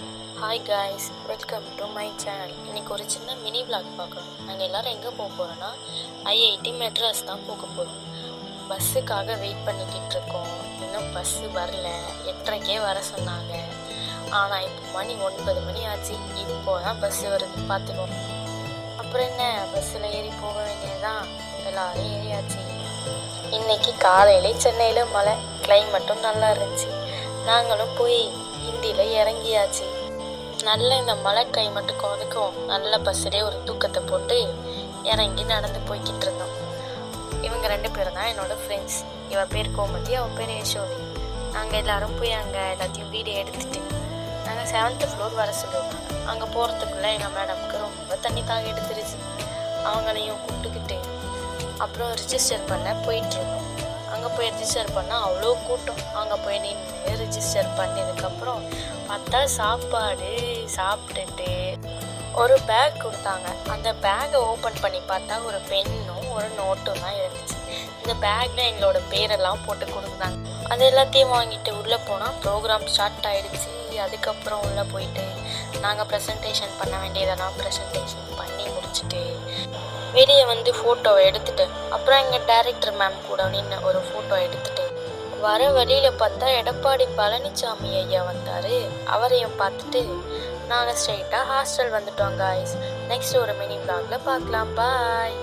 Hi guys, welcome to my channel. இன்றைக்கி ஒரு சின்ன மினி விளாக் பார்க்குறோம். நாங்கள் எல்லோரும் எங்கே போக போகிறோன்னா ஐஐடி மெட்ராஸ் தான் போக போகிறோம். பஸ்ஸுக்காக வெயிட் பண்ணிக்கிட்டு இருக்கோம். இன்னும் பஸ்ஸு வரல. 8:30க்கே வர சொன்னாங்க. ஆனால் இப்போ மணி 9 மணி ஆச்சு. இப்போ தான் பஸ்ஸு வருது, பார்த்துக்கோங்க. அப்புறம் என்ன, பஸ்ஸில் ஏறி போக வேண்டியதுதான். எல்லோரும் ஏறியாச்சு. இன்றைக்கி காலையிலே சென்னையில் மழை, கிளைமேட்டும் நல்லா இருந்துச்சு. நாங்களும் போய் ஹிந்தியில் இறங்கியாச்சு. நல்ல இந்த மழை கிளைமேட்டுக்கும் அதுக்கும் நல்ல பஸ்ஸிலே ஒரு தூக்கத்தை போட்டு இறங்கி நடந்து போய்கிட்டு இருந்தோம். இவங்க 2 பேரும் தான் என்னோடய ஃப்ரெண்ட்ஸ். இவள் பேர் கோமதி, அவள் பேர் யசோதி. நாங்கள் எல்லோரும் போய் அங்கே எல்லாத்தையும் வீடியோ எடுத்துகிட்டு நாங்கள் 7th ஃப்ளோர் வர சொல்லுவோம். அங்கே போகிறதுக்குள்ளே எங்கள் மேடம்க்கு ரொம்ப தண்ணி தாக எடுத்துருச்சு. அவங்களையும் கூப்பிட்டுக்கிட்டு அப்புறம் ரிஜிஸ்டர் பண்ண போயிட்டுருக்கோம். அங்கே போய் ரிஜிஸ்டர் பண்ணால் அவ்வளோ கூட்டம். அங்கே போய் நின்று ரிஜிஸ்டர் பண்ணதுக்கப்புறம் பார்த்தா சாப்பாடு சாப்பிட்டுட்டு ஒரு பேக் கொடுத்தாங்க. அந்த பேக்கை ஓப்பன் பண்ணி பார்த்தா ஒரு பென்னும் ஒரு நோட்டும் தான் இருந்துச்சு. இந்த பேக்கில் எங்களோட பேரெல்லாம் போட்டு கொடுத்தாங்க. அது எல்லாத்தையும் வாங்கிட்டு உள்ளே போனால் ப்ரோக்ராம் ஸ்டார்ட் ஆகிடுச்சு. அதுக்கப்புறம் உள்ளே போயிட்டு நாங்கள் ப்ரெசன்டேஷன் பண்ண வேண்டியதெல்லாம் ப்ரெசன்டேஷன் பண்ணி முடிச்சுட்டு வெளியே வந்து ஃபோட்டோவை எடுத்துகிட்டு அப்புறம் எங்கள் டைரக்டர் மேம் கூட நின்று ஒரு ஃபோட்டோ எடுத்துகிட்டு வர வழியில் பார்த்தா எடப்பாடி பழனிசாமி ஐயா வந்தார். அவரையும் பார்த்துட்டு நாங்கள் ஸ்ட்ரைட்டாக ஹாஸ்டல் வந்துட்டோம் காய்ஸ். நெக்ஸ்ட் ஒரு மினி விளாகில் பார்க்கலாம். பாய்.